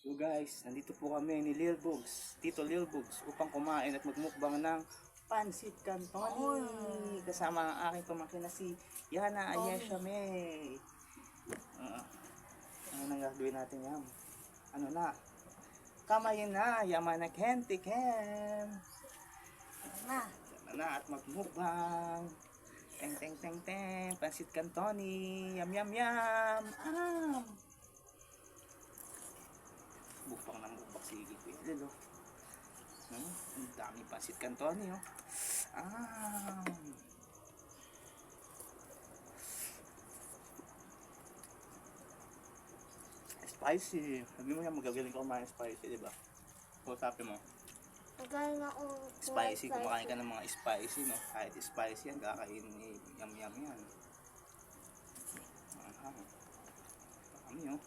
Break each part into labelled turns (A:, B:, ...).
A: So guys, nandito po kami ni Lil Bugs, Tito Lil Bugs, upang kumain at magmukbang ng pansit canton. Kasama ang aking pamangkin na si Yana Ayesha May. Ano nang gagawin natin yan? Ano na? Kamayin na, yaman na kentiken. Yaman na at magmukbang. Teng teng teng teng, pansit cantoni, yum yum yum. Bukbang ng bukbang sige ko yan lalo. Ang dami pansit cantoni oh. Spicy. Sabi mo yan magagaling ka kumain spicy, di ba? O sabi mo,
B: Magaling ako
A: spicy, kumakain ka ng mga spicy, no? Kahit spicy yan, kakain ni yum yum yan. Dami oh.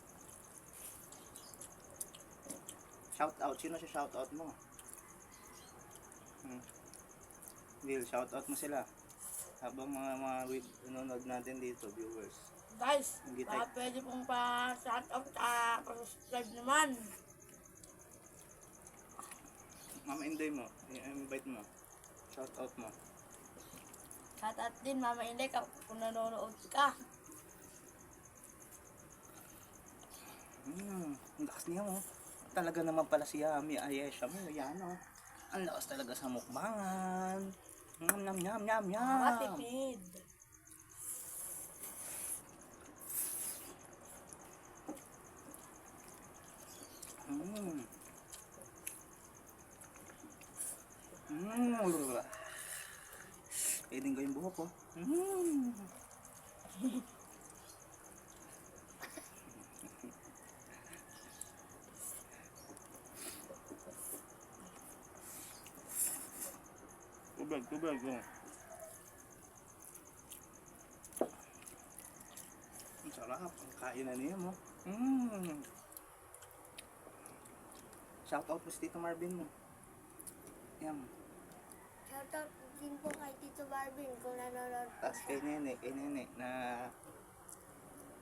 A: Shout out, sino siya shout out mo? Will, shout out mo sila. Habang mga nanonood natin dito, viewers.
B: Guys,
A: Hindi
B: baka pwede pong pa-shoutout pa-subscribe naman.
A: Mama Inday mo, i-invite mo. Shout out mo.
B: Shoutout din, Mama Inday, kung nanonood ka.
A: Ang lakas niya mo. Talaga naman pala si Yami Ayesha mo. Yan o. Ang lakas talaga sa mukbangan. Yum yum yum yum yum.
B: Matipid.
A: Pwedeng ko yung buhok ko. Tubig oh. Ang sarap. Ang kainan niya mo. Shout out mo si Tito Marvin mo. Yan.
B: Shoutout din po kay Tito Marvin kung nanonood po
A: Tapos kay Nene na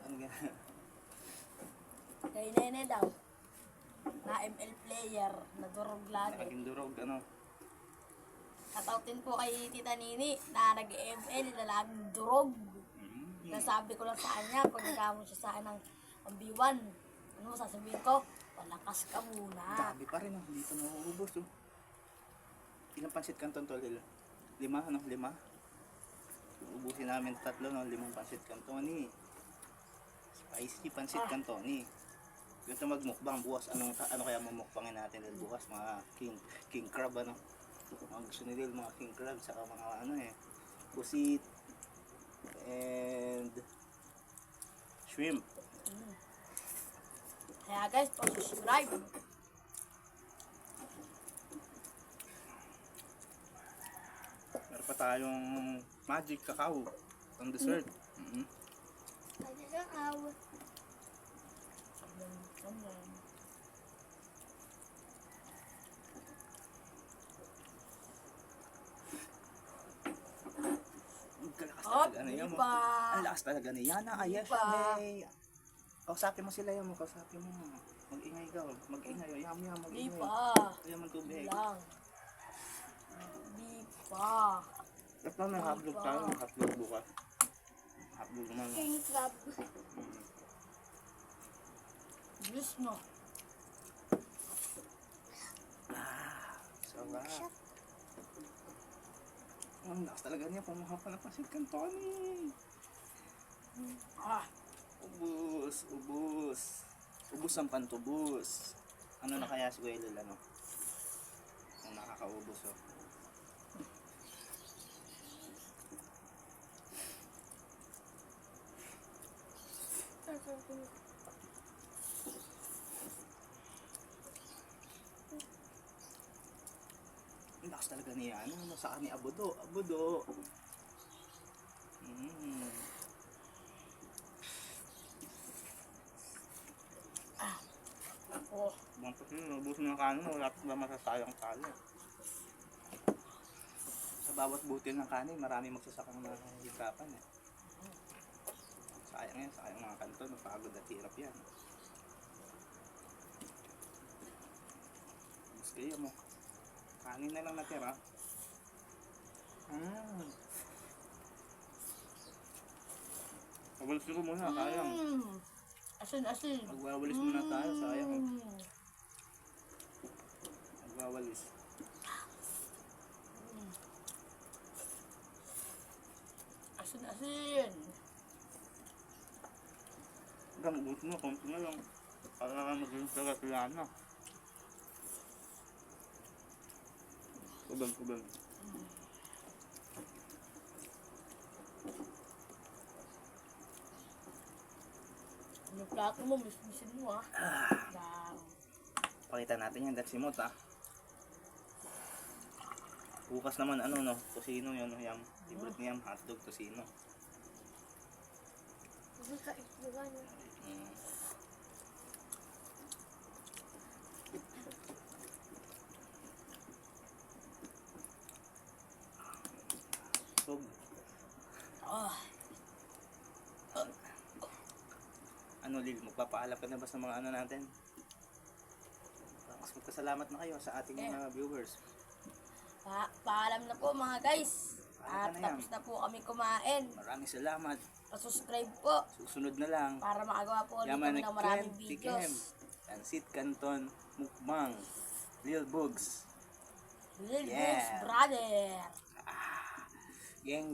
A: ano gano'n?
B: Kay Nene daw. Na ML player, na durog lagi.
A: Naging durog ano.
B: Shoutoutin po kay Tita Nini na nag-ML na laging durog. Nasabi ko lang sa kanya, kung nagkamon siya sa akin ng B1, ano sasabihin ko? Palakas ka muna.
A: Dami pa rin oh. Hindi pa nauubos oh. Ilang pansit canton to Lilo? 5 ano? 5? Ubusin namin 3 no? 5 pansit cantoni. Spicy pansit cantoni. Gusto magmukbang bukas. Ano kaya mamukbangin natin dahil bukas? Mga king crab ano? Mga gusto nila mga king crab saka mga ano eh. Pusit and shrimp.
B: Kaya guys, subscribe.
A: Meron pa tayong magic cacao ang dessert.
B: Pwede ka kaw.
A: Ang lakas talaga ni Yana Ayesha May. Kausapin mo sila yun, kausapin mo. Mag-ingay ka, mag-ingay. Yam,
B: Di
A: mag-ingay.
B: pa.
A: Kaya man tubig.
B: Lang. Di pa.
A: Tapos na may hotdog tayo, may hotdog bukas. Hotdog naman.
B: King crab. Bilis no.
A: Sarap. Ang lakas talaga niya, pumuha pa ng pansit cantoni. Ubus. Ubus ang pantubos. Ano na kaya si Kuya ano? Ang nakakaubos oh. Ang lakas talaga niya. Ano sa ni Abudo? Abudo. Bang pati, ubusin mo ang kanin mo, wala pa masasayang kanin. Sa bawat butil ng kanin, marami magsasakang hikapan eh. Sayang yan, sayang mga kanto, napagod at hirap yan. Kaya mo. Kanin na lang natira. Magwalis ko muna, sayang.
B: Asin.
A: Magwawalis muna tayo, sayang. Magwawalis.
B: Asin.
A: Hanggang ubus mo, konti na lang. Para maging sarap-lana. Kubang.
B: Yung plato mo, miss-missin mo ah. Lang.
A: Pakita natin yan, that's simot ah. Bukas naman ano no, tosino yun, yung favorite niyang hotdog tosino.
B: Hindi ka iklugan.
A: Mm. So,
B: Oh,
A: ano Lil, magpapaalap ka na ba sa mga ano natin? Mas magpasalamat na kayo sa ating mga viewers.
B: paalam na po mga guys. At
A: Paalam ka na yan.
B: tapos na po kami kumain.
A: Maraming salamat.
B: Pa-subscribe po
A: Susunod na lang.
B: para makagawa po ulit
A: Yaman
B: kami ng maraming videos.
A: Pansit Canton, Mukbang, Lil Bugs,
B: Lil
A: Yeah.
B: Bugs Brother.
A: Geng.